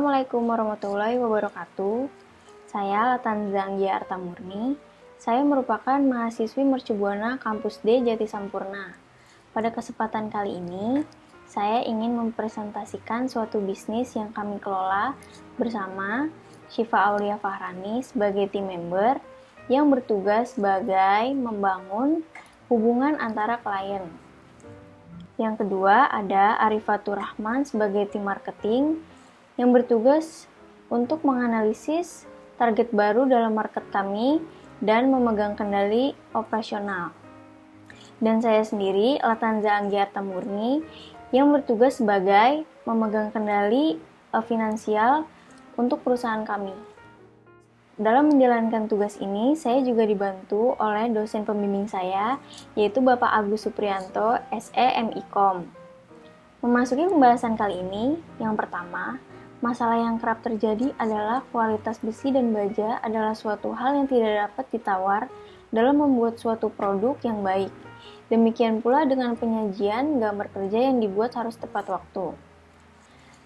Assalamualaikum warahmatullahi wabarakatuh. Saya Latanza Anggia Artamurni. Saya merupakan mahasiswi Mercubuana Kampus D Jati Sampurna. Pada kesempatan kali ini, saya ingin mempresentasikan suatu bisnis yang kami kelola bersama Syifa Aulia Fahrani sebagai tim member yang bertugas sebagai membangun hubungan antara klien. Yang kedua ada Arifatur Rahman sebagai tim marketing yang bertugas untuk menganalisis target baru dalam market kami dan memegang kendali operasional. Dan saya sendiri, Latanza Anggia Artamurni, yang bertugas sebagai memegang kendali finansial untuk perusahaan kami. Dalam menjalankan tugas ini, saya juga dibantu oleh dosen pembimbing saya, yaitu Bapak Agus Supriyanto, SE MIKOM. Memasuki pembahasan kali ini, yang pertama, masalah yang kerap terjadi adalah kualitas besi dan baja adalah suatu hal yang tidak dapat ditawar dalam membuat suatu produk yang baik. Demikian pula dengan penyajian gambar kerja yang dibuat harus tepat waktu.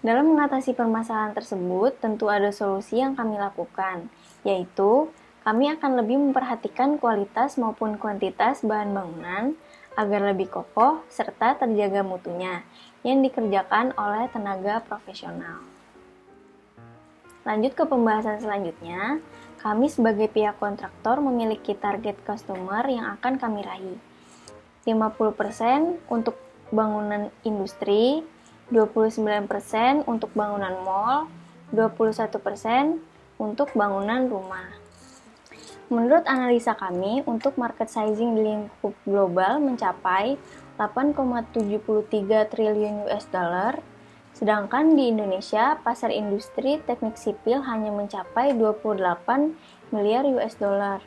Dalam mengatasi permasalahan tersebut, tentu ada solusi yang kami lakukan, yaitu kami akan lebih memperhatikan kualitas maupun kuantitas bahan bangunan agar lebih kokoh serta terjaga mutunya yang dikerjakan oleh tenaga profesional. Lanjut ke pembahasan selanjutnya, kami sebagai pihak kontraktor memiliki target customer yang akan kami raih. 50% untuk bangunan industri, 29% untuk bangunan mall, 21% untuk bangunan rumah. Menurut analisa kami, untuk market sizing di lingkup global mencapai 8,73 triliun US dollar, sedangkan di Indonesia, pasar industri teknik sipil hanya mencapai 28 miliar US dollar.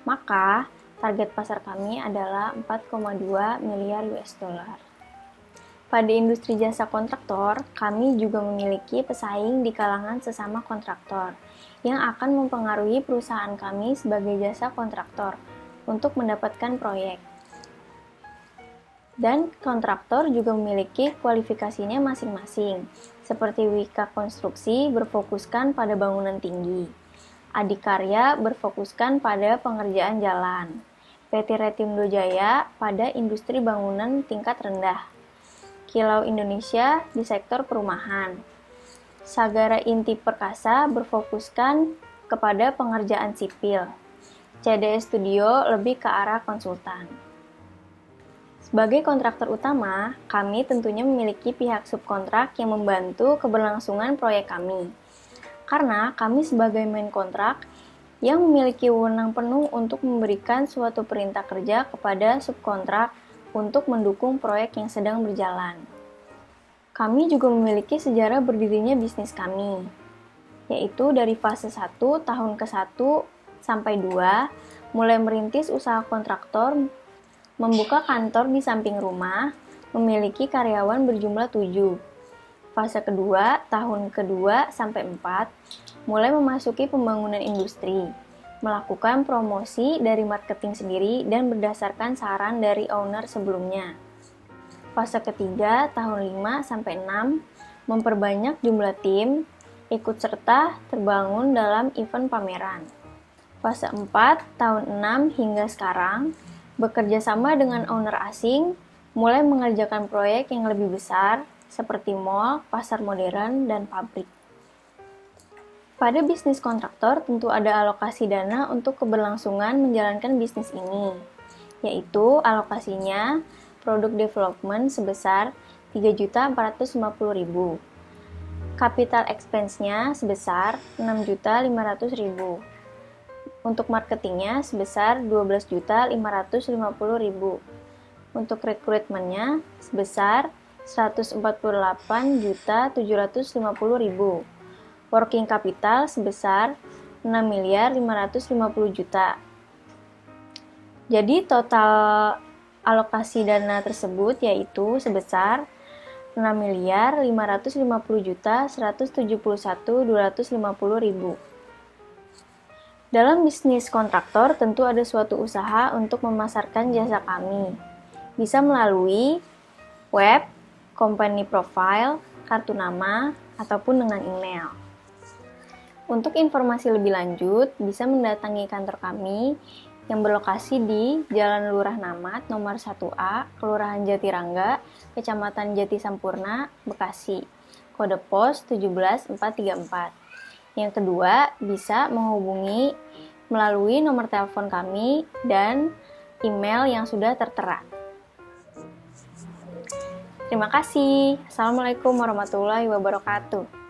Maka, target pasar kami adalah 4,2 miliar US dollar. Pada industri jasa kontraktor, kami juga memiliki pesaing di kalangan sesama kontraktor yang akan mempengaruhi perusahaan kami sebagai jasa kontraktor untuk mendapatkan proyek. Dan kontraktor juga memiliki kualifikasinya masing-masing, seperti Wika Konstruksi berfokuskan pada bangunan tinggi, Adikarya berfokuskan pada pengerjaan jalan, PT Retindo Jaya pada industri bangunan tingkat rendah, Kilau Indonesia di sektor perumahan, Sagara Inti Perkasa berfokuskan kepada pengerjaan sipil, CDS Studio lebih ke arah konsultan. Sebagai kontraktor utama, kami tentunya memiliki pihak subkontrak yang membantu keberlangsungan proyek kami. Karena kami sebagai main kontrak yang memiliki wewenang penuh untuk memberikan suatu perintah kerja kepada subkontrak untuk mendukung proyek yang sedang berjalan. Kami juga memiliki sejarah berdirinya bisnis kami, yaitu dari fase 1 tahun ke-1 sampai 2, mulai merintis usaha kontraktor, membuka kantor di samping rumah, memiliki karyawan berjumlah 7. Fase kedua, tahun kedua sampai 4, mulai memasuki pembangunan industri, melakukan promosi dari marketing sendiri dan berdasarkan saran dari owner sebelumnya. Fase ketiga, tahun 5 sampai 6, memperbanyak jumlah tim, ikut serta terbangun dalam event pameran. Fase 4, tahun 6 hingga sekarang, bekerja sama dengan owner asing, mulai mengerjakan proyek yang lebih besar, seperti mall, pasar modern, dan pabrik. Pada bisnis kontraktor, tentu ada alokasi dana untuk keberlangsungan menjalankan bisnis ini, yaitu alokasinya produk development sebesar 3.450.000, capital expense-nya sebesar 6.500.000, untuk marketingnya sebesar 12.550.000. Untuk rekrutmennya sebesar 148.750.000. Working capital sebesar 6.550.000.000. Jadi total alokasi dana tersebut yaitu sebesar 6.550.171.250.000. Dalam bisnis kontraktor, tentu ada suatu usaha untuk memasarkan jasa kami. Bisa melalui web, company profile, kartu nama, ataupun dengan email. Untuk informasi lebih lanjut, bisa mendatangi kantor kami yang berlokasi di Jalan Lurah Namat nomor 1A, Kelurahan Jatirangga, Kecamatan Jati Sampurna, Bekasi. Kode pos 17434. Yang kedua, bisa menghubungi melalui nomor telepon kami dan email yang sudah tertera. Terima kasih. Assalamualaikum warahmatullahi wabarakatuh.